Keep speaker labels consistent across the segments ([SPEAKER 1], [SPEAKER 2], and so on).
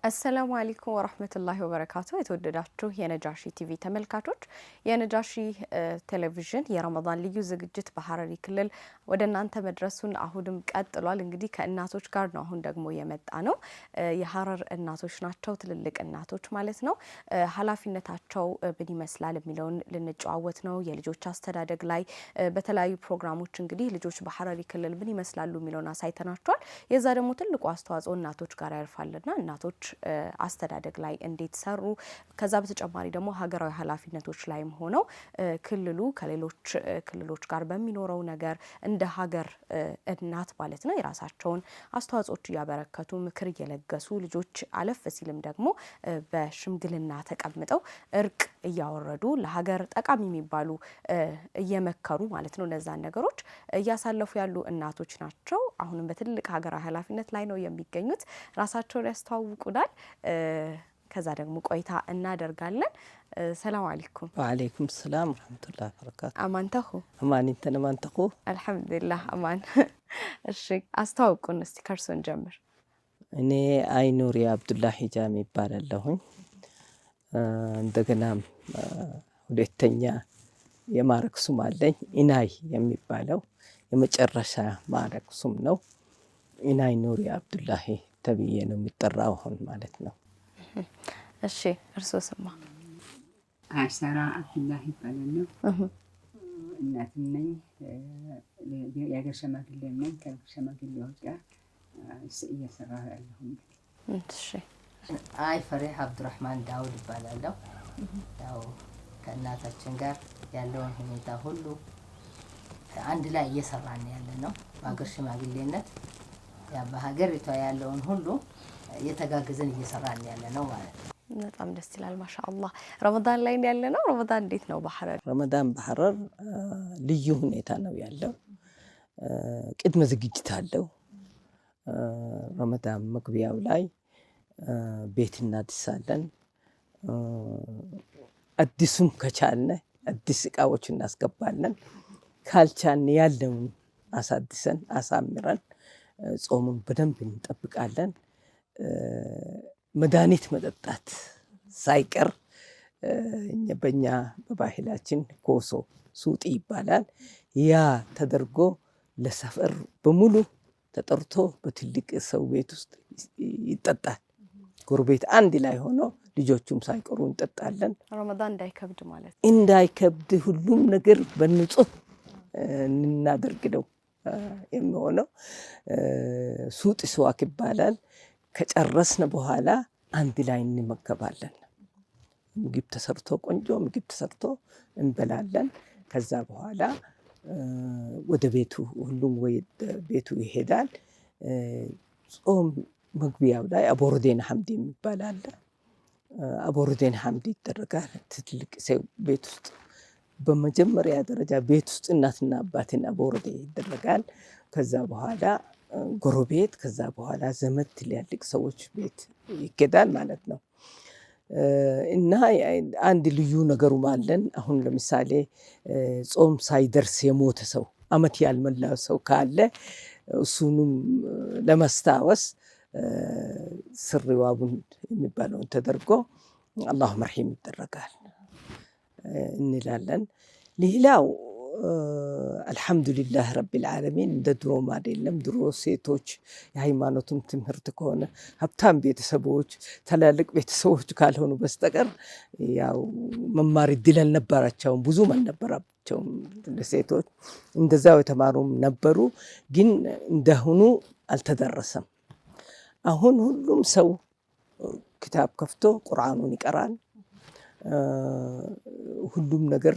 [SPEAKER 1] አሰላሙ አለይኩም ወራህመቱላሂ ወበረካቱ። የተወደዳችሁ የነጃሺ ቲቪ ተመልካቾች የነጃሺ ቴሌቪዥን የረመዳን ልዩ ዝግጅት በሐረሪ ክልል ወደ እናንተ መድረሱን አሁንም ቀጥሏል። እንግዲህ ከእናቶች ጋር ነው አሁን ደግሞ የመጣ ነው። የሐረር እናቶች ናቸው፣ ትልልቅ እናቶች ማለት ነው። ኃላፊነታቸው ምን ይመስላል የሚለውን ልንጨዋወት ነው። የልጆች አስተዳደግ ላይ በተለያዩ ፕሮግራሞች እንግዲህ ልጆች በሐረሪ ክልል ምን ይመስላሉ የሚለውን አሳይተናቸዋል። የዛ ደግሞ ትልቁ አስተዋጽኦ እናቶች ጋር ያርፋልና እናቶች አስተዳደግ ላይ እንዴት ሰሩ፣ ከዛ በተጨማሪ ደግሞ ሀገራዊ ኃላፊነቶች ላይም ሆነው ክልሉ ከሌሎች ክልሎች ጋር በሚኖረው ነገር እንደ ሀገር እናት ማለት ነው የራሳቸውን አስተዋጽኦች እያበረከቱ ምክር እየለገሱ ልጆች አለፍ ሲልም ደግሞ በሽምግልና ተቀምጠው እርቅ እያወረዱ ለሀገር ጠቃሚ የሚባሉ እየመከሩ ማለት ነው እነዛን ነገሮች እያሳለፉ ያሉ እናቶች ናቸው። አሁንም በትልቅ ሀገራዊ ኃላፊነት ላይ ነው የሚገኙት። ራሳቸውን ያስተዋውቁናል። ከዛ ደግሞ ቆይታ እናደርጋለን። ሰላም አለይኩም።
[SPEAKER 2] ወአለይኩም ሰላም ወራህመቱላሂ ወበረካቱ።
[SPEAKER 1] አማንተሁ
[SPEAKER 2] አማን እንተነ ማንተሁ
[SPEAKER 1] አልሐምዱሊላህ አማን። እሺ አስተዋውቁን እስቲ ከርሶን ጀምር።
[SPEAKER 2] እኔ አይኑሪ አብዱላሂ ጃሚ ይባላለሁኝ። እንደገና ሁለተኛ የማዕረግ ስም አለኝ ኢናይ የሚባለው የመጨረሻ ማዕረግ ስም ነው። ኢናይ ኑሪ አብዱላሂ ተብዬ ነው የሚጠራው አሁን ማለት ነው።
[SPEAKER 1] እሺ እርሶ ስማ?
[SPEAKER 3] አሰራ አብዱላሂ ይባላለሁ። እናትም ነኝ፣ የሀገር ሽማግሌም ነኝ። ከሽማግሌዎች ጋር እየሰራሁ ያለሁ።
[SPEAKER 1] እሺ
[SPEAKER 4] አይ ፈሪህ አብዱራህማን ዳውድ ይባላለሁ። ያው ከእናታችን ጋር ያለውን ሁኔታ ሁሉ አንድ ላይ እየሰራን ያለ ነው። በሀገር ሽማግሌነት በሀገሪቷ ያለውን ሁሉ የተጋገዘን እየሰራን ያለ ነው ማለት ነው።
[SPEAKER 1] በጣም ደስ ይላል። ማሻአላህ ረመዳን ላይ ያለ ነው። ረመዳን እንዴት ነው በሐረር?
[SPEAKER 2] ረመዳን በሐረር ልዩ ሁኔታ ነው ያለው። ቅድመ ዝግጅት አለው። ረመዳን መግቢያው ላይ ቤት እናድሳለን። አዲሱም ከቻልነ አዲስ እቃዎች እናስገባለን። ካልቻልን ያለውን አሳድሰን አሳምረን ጾሙን በደንብ እንጠብቃለን። መድኃኒት መጠጣት ሳይቀር በእኛ በባህላችን ኮሶ ሱጢ ይባላል። ያ ተደርጎ ለሰፈር በሙሉ ተጠርቶ በትልቅ ሰው ቤት ውስጥ ይጠጣል። ጎረቤት አንድ ላይ ሆኖ ልጆቹም ሳይቀሩ እንጠጣለን።
[SPEAKER 1] ረመዳን እንዳይከብድ ማለት
[SPEAKER 2] እንዳይከብድ ሁሉም ነገር በንጹህ እናደርግ ነው የሚሆነው። ሱጢ ስዋክ ይባላል። ከጨረስን በኋላ አንድ ላይ እንመገባለን። ምግብ ተሰርቶ ቆንጆ ምግብ ተሰርቶ እንበላለን። ከዛ በኋላ ወደ ቤቱ ሁሉም ወደ ቤቱ ይሄዳል። ጾም መግቢያው ላይ አቦርዴን ሐምድ የሚባል አለ። አቦርዴን ሐምድ ይደረጋል። ትልቅ ሰው ቤት ውስጥ በመጀመሪያ ደረጃ ቤት ውስጥ እናትና አባትን አቦርዴ ይደረጋል። ከዛ በኋላ ጎረቤት፣ ከዛ በኋላ ዘመድ፣ ትልልቅ ሰዎች ቤት ይኬዳል ማለት ነው። እና አንድ ልዩ ነገሩም አለን። አሁን ለምሳሌ ጾም ሳይደርስ የሞተ ሰው አመት ያልሞላው ሰው ካለ እሱንም ለማስታወስ ስርዋቡን የሚባለውን ተደርጎ አላሁ መርሂም ይደረጋል እንላለን። ሌላው አልሐምዱሊላህ ረቢል ዓለሚን እንደ ድሮም አይደለም። ድሮ ሴቶች የሃይማኖቱም ትምህርት ከሆነ ሀብታም ቤተሰቦች፣ ትላልቅ ቤተሰቦች ካልሆኑ በስተቀር ያው መማር እድል አልነበራቸውም፣ ብዙም አልነበራቸውም። ሴቶች እንደዛው የተማሩም ነበሩ፣ ግን እንደሆኑ አልተደረሰም። አሁን ሁሉም ሰው ክታብ ከፍቶ ቁርአኑን ይቀራል። ሁሉም ነገር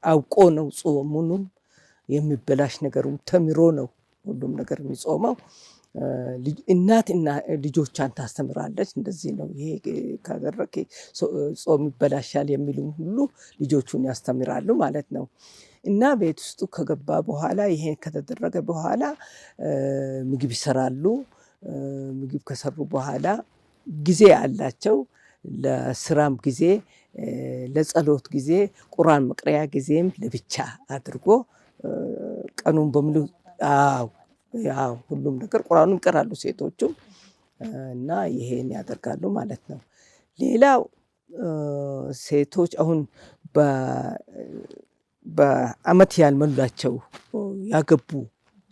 [SPEAKER 2] አውቆ ነው ጾሙንም የሚበላሽ ነገሩም ተምሮ ነው ሁሉም ነገር የሚጾመው። እናት ልጆቿን ታስተምራለች። እንደዚህ ነው ይሄ ካደረክ ጾም ይበላሻል የሚሉም ሁሉ ልጆቹን ያስተምራሉ ማለት ነው። እና ቤት ውስጡ ከገባ በኋላ ይሄን ከተደረገ በኋላ ምግብ ይሰራሉ። ምግብ ከሰሩ በኋላ ጊዜ አላቸው። ለስራም ጊዜ፣ ለጸሎት ጊዜ፣ ቁርአን መቅሪያ ጊዜም ለብቻ አድርጎ ቀኑን በሙሉ ሁሉም ነገር ቁርአኑን ይቀራሉ ሴቶቹ። እና ይሄን ያደርጋሉ ማለት ነው። ሌላው ሴቶች አሁን በአመት ያልሞላቸው ያገቡ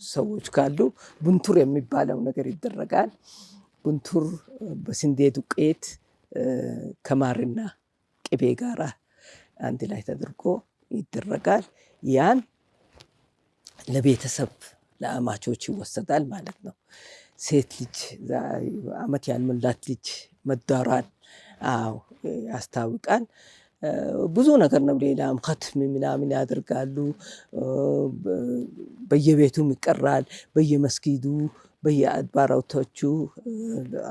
[SPEAKER 2] ሰዎች ካሉ ቡንቱር የሚባለው ነገር ይደረጋል። ቡንቱር በስንዴ ዱቄት ከማርና ቅቤ ጋር አንድ ላይ ተደርጎ ይደረጋል። ያን ለቤተሰብ ለአማቾች ይወሰዳል ማለት ነው። ሴት ልጅ አመት ያልሞላት ልጅ መዳሯን ያስታውቃል። ብዙ ነገር ነው። ሌላም ኸትም ምናምን ያደርጋሉ። በየቤቱም ይቀራል። በየመስጊዱ በየአድባራቶቹ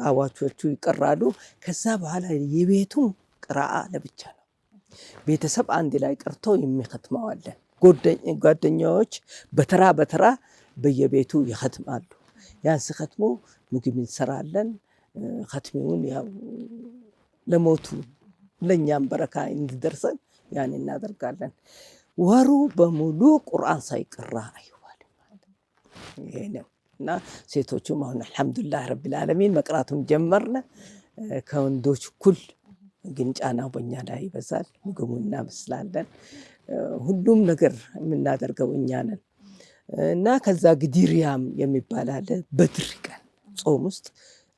[SPEAKER 2] አዋቾቹ ይቀራሉ። ከዛ በኋላ የቤቱም ቅራአ ለብቻ ነው። ቤተሰብ አንድ ላይ ቀርቶ የሚኸትመው አለ። ጓደኛዎች በተራ በተራ በየቤቱ ይኸትማሉ። ያን ሲኸትሙ ምግብ እንሰራለን። ኸትሚውን ያው ለሞቱ ለኛም በረካ እንዲደርሰን ያን እናደርጋለን። ወሩ በሙሉ ቁርአን ሳይቀራ አይዋልም። ይሄ ነው እና ሴቶቹም አሁን አልሐምዱሊላህ ረቢል ዓለሚን መቅራቱን ጀመርነ። ከወንዶች እኩል ግን ጫናው በእኛ ላይ ይበዛል። ምግቡን እናበስላለን። ሁሉም ነገር የምናደርገው እኛ ነን እና ከዛ ግዲሪያም የሚባል አለ። በድር ቀን ጾም ውስጥ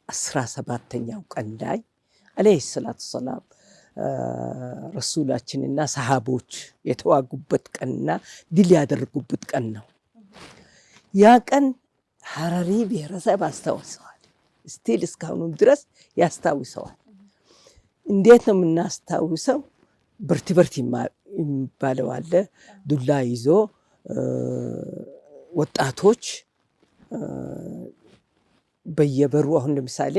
[SPEAKER 2] 17ኛው ቀን ላይ አለይሂ ሰላቱ ሰላም ረሱላችንና ሰሃቦች የተዋጉበት ቀንና ድል ያደረጉበት ቀን ነው። ያ ቀን ሐረሪ ብሔረሰብ አስታውሰዋል። ስቲል እስካሁንም ድረስ ያስታውሰዋል። እንዴት ነው የምናስታውሰው? በርቲ የሚባለው አለ። ዱላ ይዞ ወጣቶች በየበሩ አሁን ለምሳሌ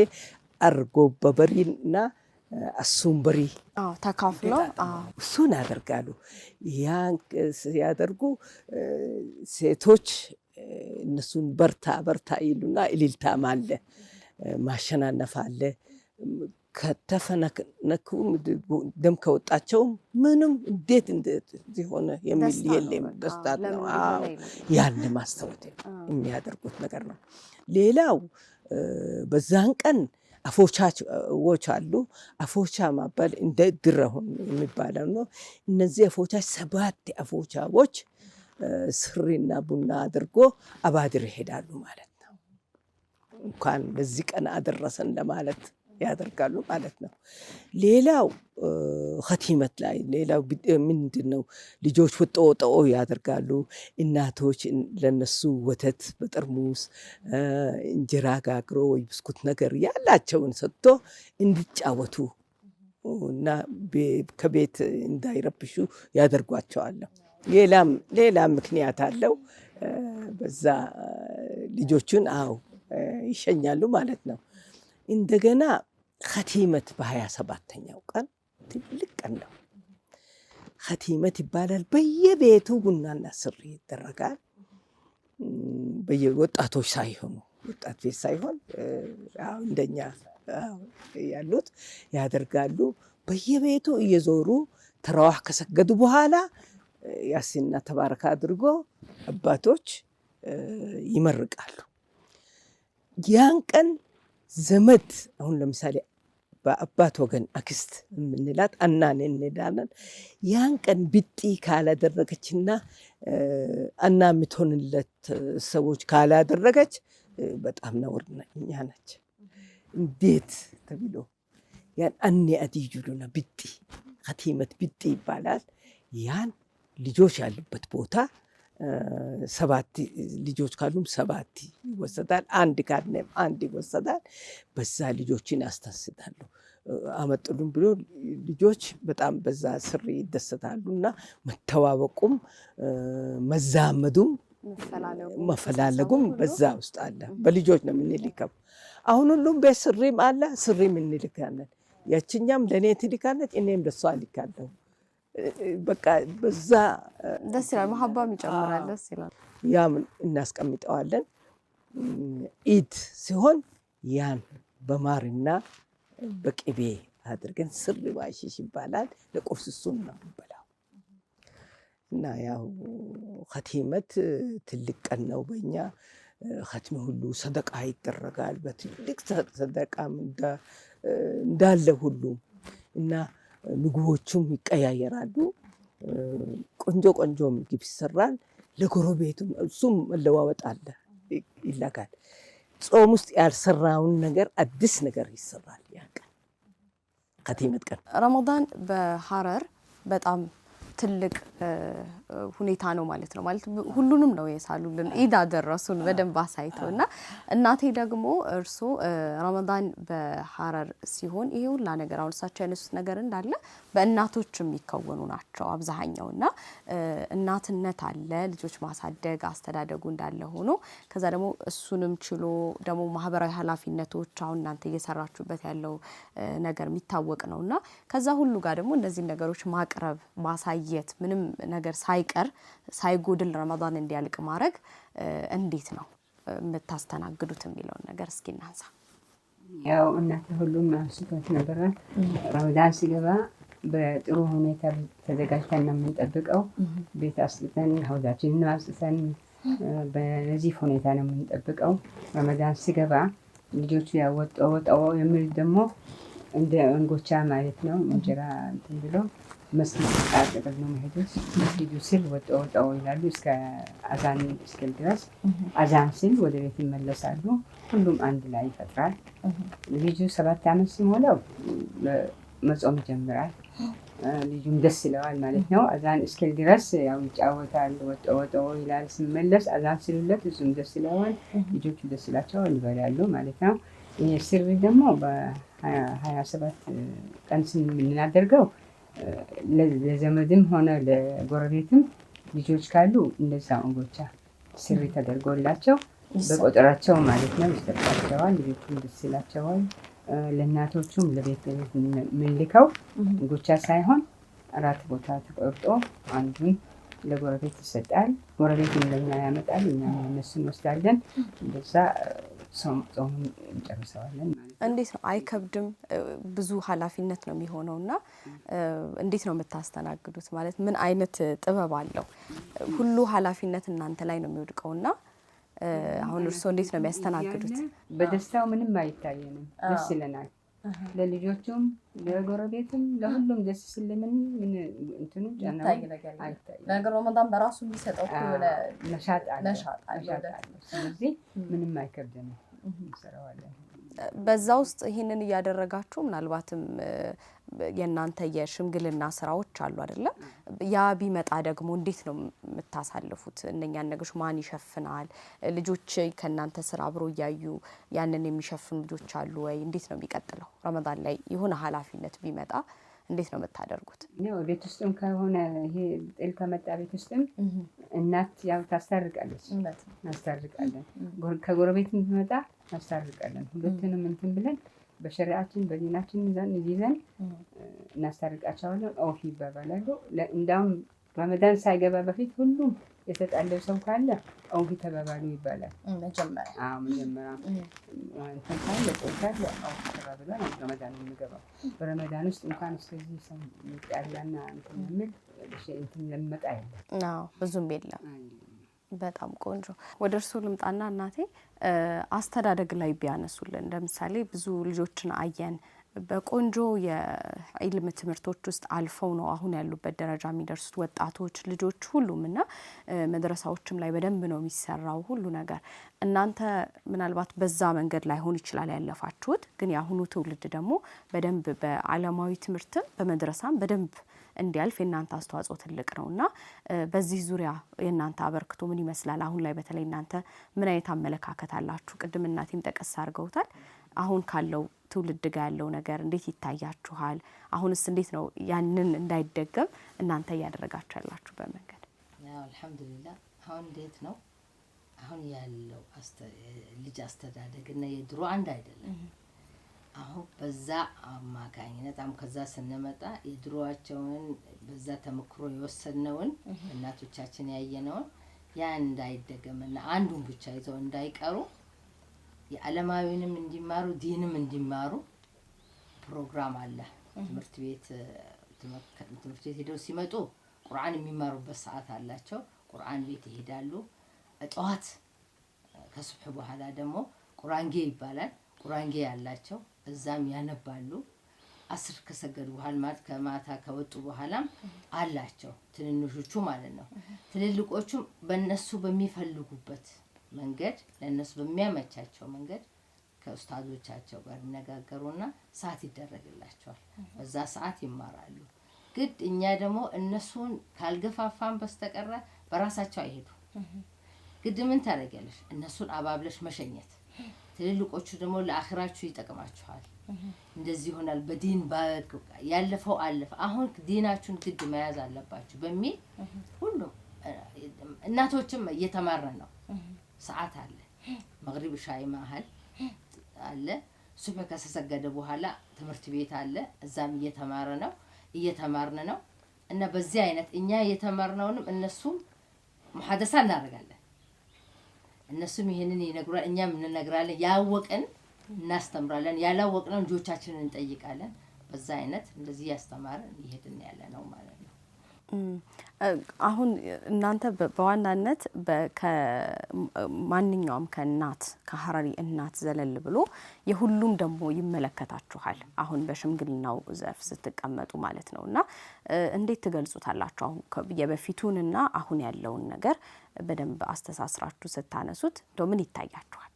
[SPEAKER 2] አርጎበበሪና አሱምበሪ
[SPEAKER 1] ተካፍለው
[SPEAKER 2] እሱን ያደርጋሉ። ያን ያደርጉ ሴቶች እነሱን በርታ በርታ ይሉና እልልታም አለ፣ ማሸናነፍ አለ። ከተፈነከነኩ ደም ከወጣቸውም ምንም እንዴት ሆነ የሚል የለም። ደስታ ነው። ያን ማስተዋት የሚያደርጉት ነገር ነው። ሌላው በዛን ቀን አፎቻዎች አሉ። አፎቻ ማባል እንደ ድረሁን የሚባለው ነው። እነዚህ አፎቻች 7 አፎቻዎች ስሪና ቡና አድርጎ አባድር ይሄዳሉ ማለት ነው። እንኳን በዚህ ቀን አደረሰን ለማለት ያደርጋሉ ማለት ነው። ሌላው ኸቲመት ላይ ሌላው ምንድነው? ልጆች ወጦ ያደርጋሉ። እናቶች ለነሱ ወተት በጠርሙስ እንጀራ ጋግሮ ወይ ብስኩት ነገር ያላቸውን ሰጥቶ እንዲጫወቱ እና ከቤት እንዳይረብሹ ያደርጓቸዋል። ሌላም ምክንያት አለው። በዛ ልጆቹን ይሸኛሉ ማለት ነው። እንደገና ኸቲመት በ27ኛው ቀን ትልቅ ቀን ነው። ኸቲመት ይባላል። በየቤቱ ቡናና ስሪ ይደረጋል። በየወጣቶች ሳይሆኑ ወጣት ቤት ሳይሆን እንደኛ ያሉት ያደርጋሉ። በየቤቱ እየዞሩ ተራዋህ ከሰገዱ በኋላ ያሲንና ተባረካ አድርጎ አባቶች ይመርቃሉ። ያን ቀን ዘመድ አሁን ለምሳሌ በአባት ወገን አክስት የምንላት አናን እንላለን። ያን ቀን ብጢ ካላደረገችና አና የምትሆንለት ሰዎች ካላደረገች በጣም ነውረኛ ነች። እንዴት ተብሎ ያን አኔ አዲጁሉና ብጢ ኸቲመት ብጢ ይባላል። ያን ልጆች ያሉበት ቦታ 7 ልጆች ካሉም 7 ይወሰዳል። አንድ ካለም አንድ ይወሰዳል። በዛ ልጆችን ያስታስዳሉ። አመጡልን ብሎ ልጆች በጣም በዛ ስሪ ይደሰታሉና መተዋወቁም መዛመዱም መፈላለጉም በዛ ውስጥ አለ። በልጆች ነው የምንልከው። አሁን ሁሉም ቤት ስሪም አለ። ስሪም እንልካለን። ያችኛም ለእኔ ትልካለች፣ እኔም ለሷ ልካለሁ። በቃ በዛ
[SPEAKER 1] ደስ ይላል። መሐባም ይጨምራል። ደስ ይላል።
[SPEAKER 2] ያም እናስቀምጠዋለን። ኢድ ሲሆን ያን በማርና በቅቤ አድርገን ስር ባይሽሽ ይባላል። ለቁርስ እሱን ነው የምንበላው። እና ያው ኸቲመት ትልቅ ቀን ነው በእኛ። ኸትም ሁሉ ሰደቃ ይደረጋል። በትልቅ ሰደቃም እንዳለ ሁሉም እና ምግቦቹም ይቀያየራሉ። ቆንጆ ቆንጆ ምግብ ይሰራል። ለጎረቤቱም እሱም መለዋወጥ አለ ይላካል። ጾም ውስጥ ያልሰራውን ነገር አዲስ ነገር ይሰራል። ያቀን ከቲመት ቀን
[SPEAKER 1] ረመዳን በሐረር በጣም ትልቅ ሁኔታ ነው ማለት ነው። ማለት ሁሉንም ነው የሳሉልን ኢድ አደረሱን በደንብ አሳይተው እና እናቴ ደግሞ እርሶ ረመዳን በሐረር ሲሆን ይሄ ሁላ ነገር አሁን እሳቸው ያነሱት ነገር እንዳለ በእናቶች የሚከወኑ ናቸው አብዛኛው እና እናትነት አለ ልጆች ማሳደግ አስተዳደጉ እንዳለ ሆኖ ከዛ ደግሞ እሱንም ችሎ ደግሞ ማህበራዊ ኃላፊነቶች አሁን እናንተ እየሰራችሁበት ያለው ነገር የሚታወቅ ነውና ከዛ ሁሉ ጋር ደግሞ እነዚህ ነገሮች ማቅረብ ማሳየት ምንም ነገር ሳይቀር ሳይጎድል ረመዳን እንዲያልቅ ማድረግ እንዴት ነው የምታስተናግዱት የሚለውን ነገር እስኪ እናንሳ።
[SPEAKER 3] ያው እናንተ ሁሉም አንስቶት ነበር። ረመዳን ሲገባ በጥሩ ሁኔታ ተዘጋጅተን ነው የምንጠብቀው። ቤት አስጥተን ሀውዛችንን አስጥተን በነዚህ ሁኔታ ነው የምንጠብቀው። ረመዳን ሲገባ ልጆቹ ያወጣው የሚል ደግሞ እንደ እንጎቻ ማለት ነው እንጀራ እንትን ብሎ መስጊድ አጠገብ ነው የሚሄዱት። መስጊዱ ሲል ወጣው ይላሉ እስከ አዛን እስኪል ድረስ። አዛን ሲል ወደ ቤት ይመለሳሉ። ሁሉም አንድ ላይ ይፈጥራል። ልጁ 7 ዓመት ሲሞላው መጾም ይጀምራል። ልጁም ደስ ይለዋል ማለት ነው። አዛን እስኪል ድረስ ያው ይጫወታል። ወጣው ይላል። ሲመለስ አዛን ሲሉለት እሱም ደስ ይለዋል። ልጆቹ ደስ ይላቸዋል፣ ይበላሉ ማለት ነው። ይሄ ስሪ ደግሞ በ27 ቀን የምናደርገው ለዘመድም ሆነ ለጎረቤትም ልጆች ካሉ እንደዛ እንጎቻ ስሪ ተደርጎላቸው በቁጥራቸው ማለት ነው ይሰጣቸዋል። ልጆቹም ደስ ይላቸዋል። ለእናቶቹም ለቤት የምንልከው እንጎቻ ሳይሆን 4 ቦታ ተቆርጦ አንዱን ለጎረቤት ይሰጣል። ጎረቤትም ለኛ ያመጣል፣ እኛ እነሱን እንወስዳለን። እንደዛ ጾሙን እንጨርሰዋለን ማለት ነው።
[SPEAKER 1] እንዴት ነው አይከብድም? ብዙ ኃላፊነት ነው የሚሆነውና እንዴት ነው የምታስተናግዱት? ማለት ምን አይነት ጥበብ አለው? ሁሉ ኃላፊነት እናንተ ላይ ነው የሚወድቀውና አሁን እርስዎ እንዴት ነው የሚያስተናግዱት?
[SPEAKER 3] በደስታው ምንም አይታየንም፣ ደስ ይለናል። ለልጆቹም ለጎረቤትም ለሁሉም ደስ ስለምን ምን እንትኑ ጫናው አይታየንም።
[SPEAKER 1] ነገር ረመዳን በራሱ የሚሰጠው
[SPEAKER 3] ነሻጥ አለ። ስለዚህ ምንም አይከብደንም፣ እንሰራዋለን።
[SPEAKER 1] በዛ ውስጥ ይሄንን እያደረጋችሁ ምናልባትም የናንተ የሽምግልና ስራዎች አሉ አይደለ? ያ ቢመጣ ደግሞ እንዴት ነው የምታሳልፉት? እነኛን ነገሮች ማን ይሸፍናል? ልጆች ከናንተ ስራ አብሮ ያዩ ያንን የሚሸፍኑ ልጆች አሉ ወይ? እንዴት ነው የሚቀጥለው? ረመዳን ላይ የሆነ ኃላፊነት ቢመጣ እንዴት ነው የምታደርጉት?
[SPEAKER 3] ነው ቤት ውስጥም ከሆነ ይሄ ጥል ከመጣ ቤት ውስጥም እናት ያው ታስታርቃለች፣ እናስታርቃለን። ከጎረቤትም ቢመጣ እናስታርቃለን። ሁለቱንም እንትን ብለን በሸሪዓችን በዲናችን ይዘን እናስታርቃቸዋለን። ኦፊ ይባባላሉ። እንዳውም ረመዳን ሳይገባ በፊት ሁሉም የተጣለው ሰው ካለ ኦፊ ተባባሉ ይባላል። መጀመሪያ እንትን ካለ ቆይታለ ኦፊ ተባብለን ረመዳን የሚገባው። በረመዳን ውስጥ እንኳን እስከዚህ ሰው ይጣላና እንትን የሚል እንትን ለመጣ የለም።
[SPEAKER 1] ብዙም የለም። በጣም ቆንጆ። ወደ እርስዎ ልምጣና እናቴ አስተዳደግ ላይ ቢያነሱልን። ለምሳሌ ብዙ ልጆችን አየን በቆንጆ የኢልም ትምህርቶች ውስጥ አልፈው ነው አሁን ያሉበት ደረጃ የሚደርሱት ወጣቶች ልጆች ሁሉምና መድረሳዎችም ላይ በደንብ ነው የሚሰራው ሁሉ ነገር። እናንተ ምናልባት በዛ መንገድ ላይ ሆን ይችላል ያለፋችሁት፣ ግን ያሁኑ ትውልድ ደግሞ በደንብ በዓለማዊ ትምህርትም በመድረሳም በደንብ እንዲያልፍ የናንተ አስተዋጽኦ ትልቅ ነውና በዚህ ዙሪያ የናንተ አበርክቶ ምን ይመስላል? አሁን ላይ በተለይ እናንተ ምን አይነት አመለካከት አላችሁ? ቅድም እናቴም ጠቀስ አድርገውታል። አሁን ካለው ትውልድ ጋር ያለው ነገር እንዴት ይታያችኋል? አሁንስ እንዴት ነው ያንን እንዳይደገም እናንተ እያደረጋችሁ ያላችሁ በመንገድ?
[SPEAKER 4] ያው አልহামዱሊላህ አሁን እንዴት ነው አሁን ያለው ልጅ አስተዳደግ እና የድሮ አንድ አይደለም። አሁን በዛ አማካኝነት ከዛ ስንመጣ የድሮአቸውን በዛ ተመክሮ የወሰነውን እናቶቻችን ያየነውን ያ እንዳይደገምና አንዱን ብቻ ይዘው እንዳይቀሩ የዓለማዊንም እንዲማሩ ዲንም እንዲማሩ ፕሮግራም አለ። ትምህርት ቤት ሄደው ሲመጡ ቁርአን የሚማሩበት ሰዓት አላቸው። ቁርአን ቤት ይሄዳሉ። ጠዋት ከሱብሕ በኋላ ደግሞ ቁራንጌ ይባላል። ቁራንጌ ያላቸው እዛም ያነባሉ። አስር ከሰገዱ በኋላ ማለት ከማታ ከወጡ በኋላም አላቸው ትንንሾቹ ማለት ነው። ትልልቆቹም በእነሱ በሚፈልጉበት መንገድ ለእነሱ በሚያመቻቸው መንገድ ከኡስታዞቻቸው ጋር ይነጋገሩና ሰዓት ይደረግላቸዋል። በዛ ሰዓት ይማራሉ። ግድ እኛ ደግሞ እነሱን ካልገፋፋን በስተቀረ በራሳቸው አይሄዱ። ግድ ምን ታደርጊያለሽ? እነሱን አባብለሽ መሸኘት። ትልልቆቹ ደግሞ ለአኺራችሁ ይጠቅማችኋል። እንደዚህ ይሆናል። በዲን ያለፈው አለፈ፣ አሁን ዲናችሁን ግድ መያዝ አለባችሁ በሚል ሁሉም እናቶችም እየተማረ ነው። ሰዓት አለ፣ መግሪብ ሻይ መሀል አለ፣ ሱብህ ከተሰገደ በኋላ ትምህርት ቤት አለ። እዛም እየተማርን ነው እና በዚህ አይነት እኛ የተማርነውንም እነሱም ሙሐደሳ እናደርጋለን። እነሱም ይሄንን ይነግሩናል፣ እኛም እንነግራለን። ያወቅን እናስተምራለን፣ ያላወቅነው ልጆቻችንን እንጠይቃለን። በዛ አይነት እንደዚህ ያስተማርን ይሄድን ያለ ነው ማለት ነው።
[SPEAKER 1] አሁን እናንተ በዋናነት ከማንኛውም ከእናት ከሀረሪ እናት ዘለል ብሎ የሁሉም ደግሞ ይመለከታችኋል። አሁን በሽምግልናው ዘርፍ ስትቀመጡ ማለት ነው እና እንዴት ትገልጹታላችሁ? አሁን የበፊቱንና አሁን ያለውን ነገር በደንብ አስተሳስራችሁ ስታነሱት እንደው ምን ይታያችኋል?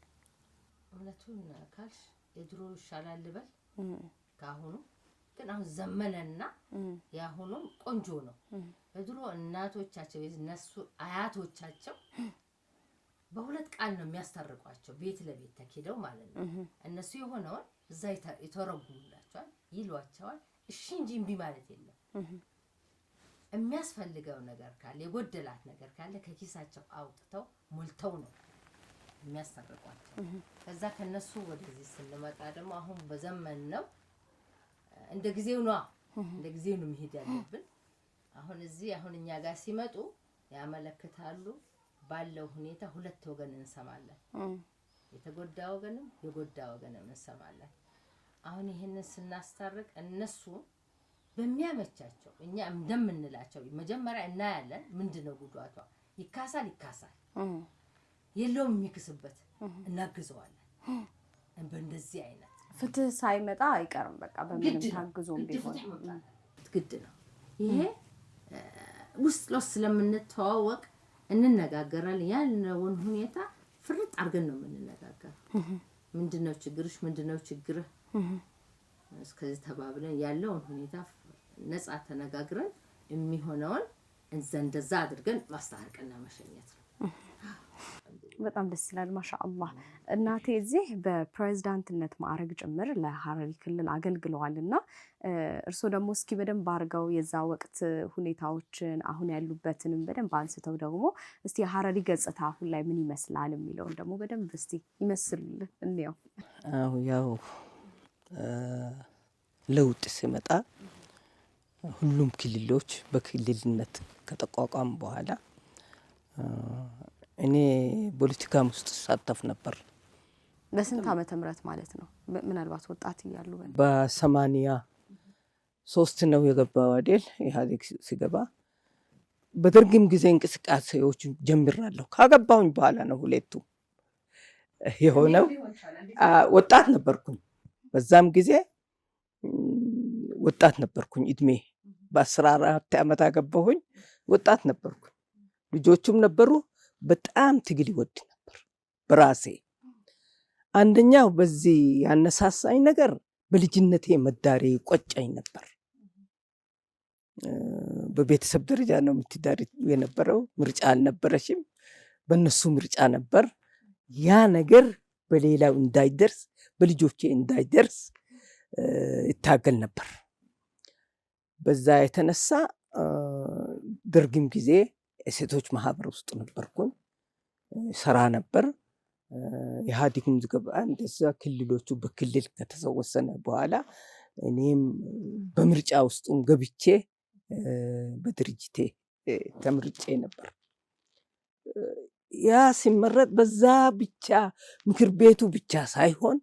[SPEAKER 4] እውነቱን ካልሽ የድሮ ይሻላል ልበል ከአሁኑ ግን አሁን ዘመነና ያሁኑም ቆንጆ ነው። በድሮ እናቶቻቸው የነሱ አያቶቻቸው በሁለት ቃል ነው የሚያስታርቋቸው፣ ቤት ለቤት ተኪደው ማለት ነው። እነሱ የሆነውን እዛ ይተረጉሙላቸዋል፣ ይሏቸዋል። እሺ እንጂ እምቢ ማለት የለም። የሚያስፈልገው ነገር ካለ የጎደላት ነገር ካለ ከኪሳቸው አውጥተው ሞልተው ነው የሚያስታርቋቸው። ከዛ ከነሱ ወደዚህ ስንመጣ ደግሞ አሁን በዘመን ነው እንደ ጊዜው ነው መሄድ ያለብን። አሁን እኛ ጋር ሲመጡ ያመለክታሉ። ባለው ሁኔታ ሁለት ወገን እንሰማለን። የተጎዳ ወገንም የጎዳ ወገንም እንሰማለን። አሁን ይሄንን ስናስታርቅ እነሱ በሚያመቻቸው እኛ እንደምንላቸው መጀመሪያ እናያለን። ምንድነው ጉዳቷ? ይካሳል የለውም የሚክስበት እናግዘዋለን። በእንደዚህ አይነት
[SPEAKER 1] ፍትህ ሳይመጣ አይቀርም። በቃ በምንም ታግዞም ቢሆን
[SPEAKER 4] ግድ ነው። ይሄ ውስጥ ለውስጥ ስለምንተዋወቅ እንነጋገራለን። ያለውን ሁኔታ ፍርጥ አድርገን ነው የምንነጋገር። ምንድነው ችግርሽ? ምንድነው ችግርህ? እስከዚህ ተባብለን ያለውን ሁኔታ ነፃ ተነጋግረን የሚሆነውን እንደዛ አድርገን ማስተካከልና መሸኘት ነው።
[SPEAKER 1] በጣም ደስ ይላል። ማሻአላህ እናቴ እዚህ በፕሬዝዳንትነት ማዕረግ ጭምር ለሀረሪ ክልል አገልግለዋልና እርሶ ደግሞ እስኪ በደንብ አድርገው የዛ ወቅት ሁኔታዎችን አሁን ያሉበትንም በደንብ አንስተው ደግሞ እስቲ የሀረሪ ገጽታ አሁን ላይ ምን ይመስላል የሚለውን ደግሞ በደንብ እስቲ ይመስልልን እንየው።
[SPEAKER 2] ያው ለውጥ ሲመጣ ሁሉም ክልሎች በክልልነት ከተቋቋሙ በኋላ እኔ ፖለቲካም ውስጥ ሳተፍ ነበር።
[SPEAKER 1] በስንት ዓመተ ምህረት ማለት ነው? ምናልባት ወጣት እያሉ በ83 ነው የገባው አይደል? ኢህአዴግ ሲገባ በደርግም ጊዜ እንቅስቃሴዎች ጀምራለሁ። ካገባሁኝ በኋላ ነው ሁለቱ የሆነው። ወጣት ነበርኩኝ፣ በዛም ጊዜ ወጣት ነበርኩኝ። እድሜ በ14 ዓመት አገባሁኝ። ወጣት ነበርኩኝ፣ ልጆቹም ነበሩ። በጣም ትግል ይወድ ነበር በራሴ። አንደኛው በዚህ ያነሳሳኝ ነገር በልጅነቴ መዳሬ ቆጨኝ ነበር። በቤተሰብ ደረጃ ነው የምትዳሪ የነበረው፣ ምርጫ አልነበረሽም። በእነሱ ምርጫ ነበር። ያ ነገር በሌላው እንዳይደርስ፣ በልጆቼ እንዳይደርስ ይታገል ነበር። በዛ የተነሳ ደርግም ጊዜ የሴቶች ማህበር ውስጥ ነበርኩኝ፣ ሰራ ነበር። ኢህአዴግም ዝገባ እንደዛ ክልሎቹ በክልል ከተወሰነ በኋላ እኔም በምርጫ ውስጥም ገብቼ በድርጅቴ ተመርጬ ነበር። ያ ሲመረጥ በዛ ብቻ ምክር ቤቱ ብቻ ሳይሆን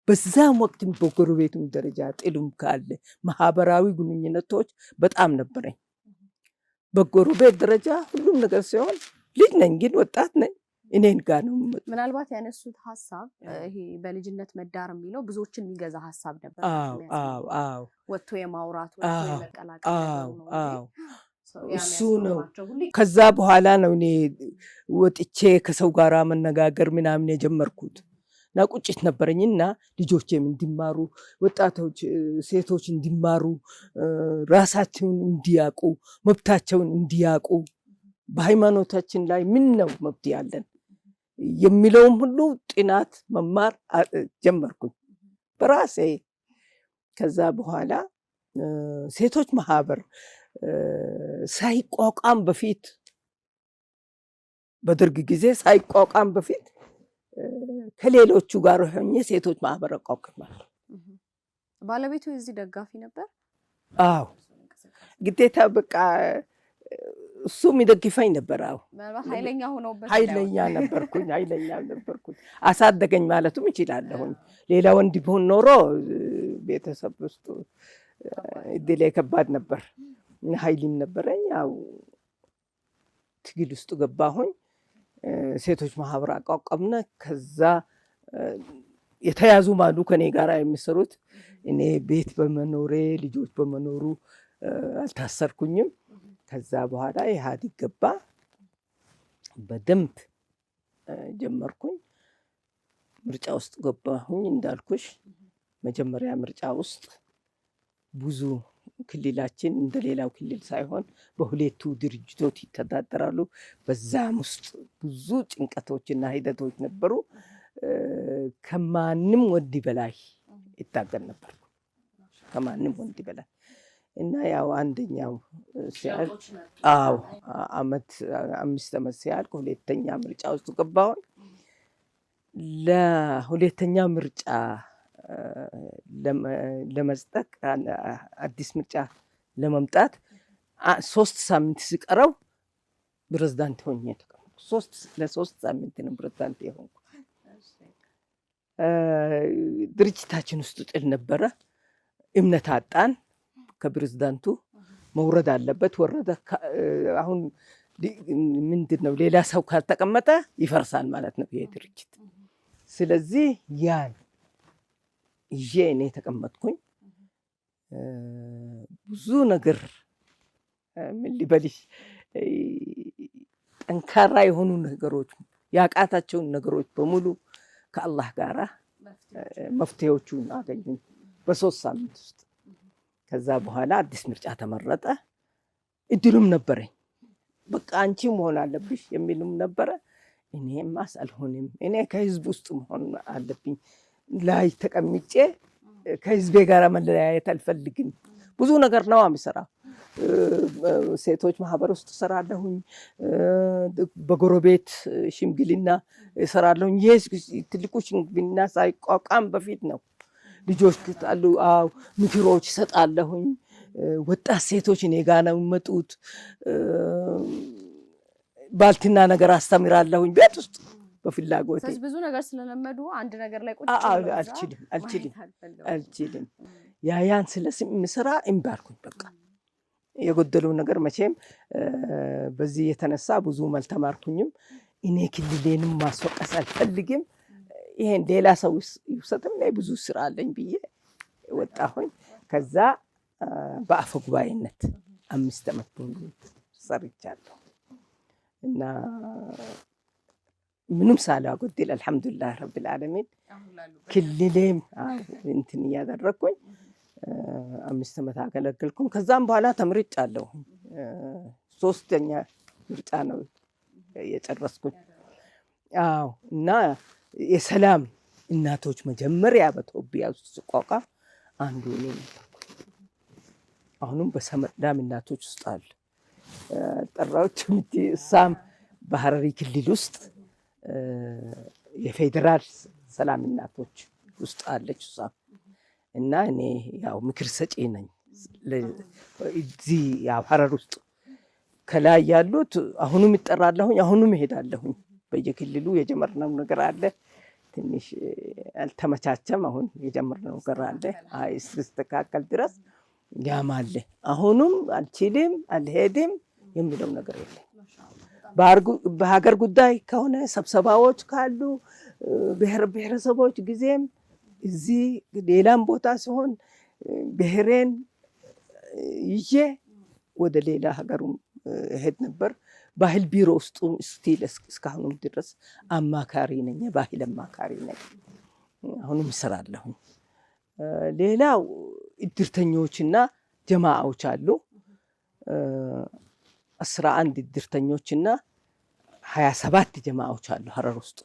[SPEAKER 1] በዛም ወቅትም በጎረቤቱም ደረጃ ጥሉም ካለ ማህበራዊ ግንኙነቶች በጣም ነበረኝ። በጎረቤት ደረጃ ሁሉም ነገር ሲሆን ልጅ ነኝ ግን ወጣት ነኝ።
[SPEAKER 2] እኔን ጋር ነው የሚመጡት።
[SPEAKER 1] ምናልባት ያነሱት ሀሳብ ይሄ በልጅነት መዳር የሚለው ብዙዎችን የሚገዛ ሀሳብ ነበር።
[SPEAKER 2] አዎ
[SPEAKER 1] ወጥቶ የማውራት ወጥቶ የመቀላቀል ነው።
[SPEAKER 2] እሱ ነው። ከዛ በኋላ ነው እኔ ወጥቼ ከሰው ጋር መነጋገር ምናምን የጀመርኩት እና ቁጭት ነበረኝና ልጆቼም እንዲማሩ ወጣቶች ሴቶች እንዲማሩ ራሳቸውን እንዲያውቁ መብታቸውን እንዲያውቁ በሃይማኖታችን ላይ ምን ነው መብት ያለን የሚለውም ሁሉ ጥናት መማር ጀመርኩኝ በራሴ። ከዛ በኋላ ሴቶች ማህበር ሳይቋቋም በፊት በደርግ ጊዜ ሳይቋቋም በፊት ከሌሎቹ ጋር ሆኜ ሴቶች ማህበር አቋቁማለሁ።
[SPEAKER 1] ባለቤቱ የዚህ ደጋፊ ነበር?
[SPEAKER 2] አዎ ግዴታ በቃ እሱ የሚደግፈኝ ነበር። አዎ
[SPEAKER 1] ኃይለኛ ሆኖበት
[SPEAKER 2] ኃይለኛ ነበርኩኝ። አሳደገኝ ማለቱም እችላለሁኝ። ሌላ ወንድ ቢሆን ኖሮ ቤተሰብ ውስጥ እድሌ ከባድ ነበር። ኃይልም ነበረኝ። ያው ትግል ውስጥ ገባሁኝ። ሴቶች ማህበር አቋቋምነ። ከዛ የተያዙ ማሉ ከኔ ጋር የሚሰሩት እኔ ቤት በመኖሬ ልጆች በመኖሩ አልታሰርኩኝም። ከዛ በኋላ ኢህአዴግ ገባ። በደንብ ጀመርኩኝ። ምርጫ ውስጥ ገባሁኝ። እንዳልኩሽ መጀመሪያ ምርጫ ውስጥ ብዙ ክልላችን እንደሌላው ክልል ሳይሆን በሁለቱ ድርጅቶች ይተዳደራሉ። በዛም ውስጥ ብዙ ጭንቀቶችና ሂደቶች ነበሩ። ከማንም ወንድ በላይ ይታገል ነበር። ከማንም ወንድ በላይ እና ያው አንደኛው ሲያልቅ አመት 5 ዓመት ሲያልቅ ሁለተኛ ምርጫ ውስጥ ገባሁኝ። ለሁለተኛ ምርጫ ለመጽደቅ አዲስ ምርጫ ለመምጣት 3 ሳምንት ሲቀረው ፕሬዝዳንት ሆኜ ተቀመጥኩ። ለ3 ሳምንት ነው ፕሬዝዳንት የሆንኩ። ድርጅታችን ውስጥ ጥል ነበረ። እምነት አጣን። ከፕሬዝዳንቱ መውረድ አለበት ወረደ። አሁን ምንድን ነው ሌላ ሰው ካልተቀመጠ ይፈርሳል ማለት ነው ይሄ ድርጅት። ስለዚህ ያን ይዤ እኔ ተቀመጥኩኝ። ብዙ ነገር ምን ልበልሽ ጠንካራ የሆኑ ነገሮች ያቃታቸውን ነገሮች በሙሉ ከአላህ ጋር መፍትሄዎቹን አገኘን በ3 ሳምንት ውስጥ። ከዛ በኋላ አዲስ ምርጫ ተመረጠ። እድሉም ነበረኝ። በቃ አንቺ መሆን አለብሽ የሚልም ነበረ። እኔማስ አልሆንም። እኔ ከህዝብ ውስጥ መሆን አለብኝ። ላይ ተቀምጬ ከህዝቤ ጋር መለያየት አልፈልግም። ብዙ ነገር ነው የምሰራው። ሴቶች ማህበር ውስጥ እሰራለሁኝ። በጎረቤት ሽምግልና እሰራለሁኝ። ትልቁ ሽምግልና ሳይቋቋም በፊት ነው። ልጆች አሉ። አዎ ምክሮች እሰጣለሁኝ። ወጣት ሴቶች እኔ ጋር ነው የሚመጡት። ባልትና ነገር አስተምራለሁኝ ቤት ውስጥ በፍላጎት።
[SPEAKER 1] ብዙ ነገር ስለለመዱ አንድ ነገር ላይ ቁጭ
[SPEAKER 2] አልችልም። ያን ስለምሰራ እምባልኩኝ። በቃ የጎደለው ነገር መቼም በዚህ የተነሳ ብዙ አልተማርኩኝም። እኔ ክልሌንም ማስወቀስ አልፈልግም። ይሄን ሌላ ሰው ይውሰድም ላይ ብዙ ስራ አለኝ ብዬ ወጣሁኝ። ከዛ በአፈ ጉባኤነት 5 ዓመት ሙሉ ሰርቻለሁ እና ምንም ሳላጎድል አልሐምዱሊላህ ረብል ዓለሚን ክልሌም እንትን እያደረኩኝ 5 ዓመት አገለገልኩኝ። ከዛም በኋላ ተመርጫለሁ። 3ኛ ምርጫ ነው የጨረስኩኝ። አዎ እና የሰላም እናቶች መጀመሪያ በኢትዮጵያ ውስጥ ሲቋቋም አንዱ እኔ ነበርኩ። አሁንም በሰላም እናቶች ውስጥ አሉ። ጠራዎች እሳም በሐረሪ ክልል ውስጥ የፌዴራል ሰላም እናቶች ውስጥ አለች እሷም። እና እኔ ያው ምክር ሰጪ ነኝ። እዚህ ያው ሐረር ውስጥ ከላይ ያሉት አሁንም ይጠራለሁኝ፣ አሁንም እሄዳለሁኝ። በየክልሉ የጀመርነው ነገር አለ። ትንሽ አልተመቻቸም። አሁን የጀመርነው ነገር አለ። እስኪስተካከል ድረስ ያም አለ። አሁንም አልችልም አልሄድም የሚለው ነገር የለም። በሀገር ጉዳይ ከሆነ ስብሰባዎች ካሉ ብሔር ብሔረሰቦች ጊዜም እዚህ ሌላም ቦታ ሲሆን ብሔሬን ይዤ ወደ ሌላ ሀገሩም እሄድ ነበር። ባህል ቢሮ ውስጥ ስቲል እስካሁንም ድረስ አማካሪ ነኝ፣ የባህል አማካሪ ነኝ። አሁንም እሰራለሁ። ሌላው እድርተኞችና ጀማዓዎች አሉ። 11 እድርተኞችና 27 ጀማዓዎች አሉ ሀረር ውስጥ።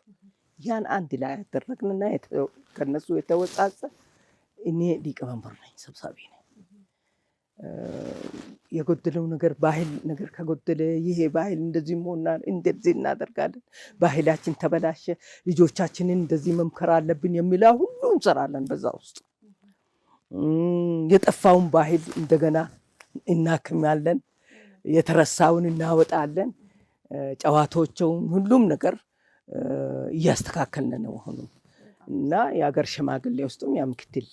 [SPEAKER 2] ያን አንድ ላይ ያደረግንና ከነሱ የተወጻጸ እኔ ሊቀመንበር ነኝ፣ ሰብሳቢ ነኝ። የጎደለው ነገር ባህል ነገር ከጎደለ ይሄ ባህል እንደዚህ መሆንና እንደዚህ እናደርጋለን፣ ባህላችን ተበላሸ፣ ልጆቻችንን እንደዚህ መምከር አለብን የሚለው ሁሉ እንሰራለን። በዛ ውስጥ የጠፋውን ባህል እንደገና እናክማለን፣ የተረሳውን እናወጣለን፣ ጨዋታዎችን ሁሉም ነገር እያስተካከልን ነው አሁን እና የሀገር ሽማግሌ ውስጥም የምክትል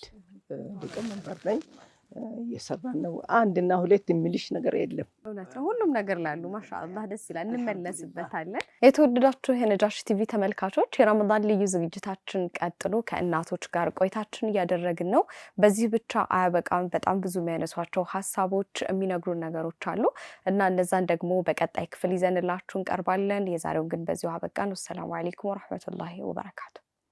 [SPEAKER 2] ሊቀመንበር ነኝ። እየሰራን ነው። 1 እና 2 የሚልሽ ነገር የለም።
[SPEAKER 1] እውነት ነው። ሁሉም ነገር ላሉ ማሻአላህ ደስ ይላል። እንመለስበታለን። የተወደዳችሁ የነጃሺ ቲቪ ተመልካቾች የረመዳን ልዩ ዝግጅታችን ቀጥሎ ከእናቶች ጋር ቆይታችን እያደረግን ነው። በዚህ ብቻ አያበቃም። በጣም ብዙ የሚያነሷቸው ሀሳቦች የሚነግሩን ነገሮች አሉ እና እነዛን ደግሞ በቀጣይ ክፍል ይዘንላችሁ እንቀርባለን። የዛሬውን ግን በዚሁ አበቃን። ወሰላሙ አለይኩም ወራህመቱላሂ ወበረካቱ።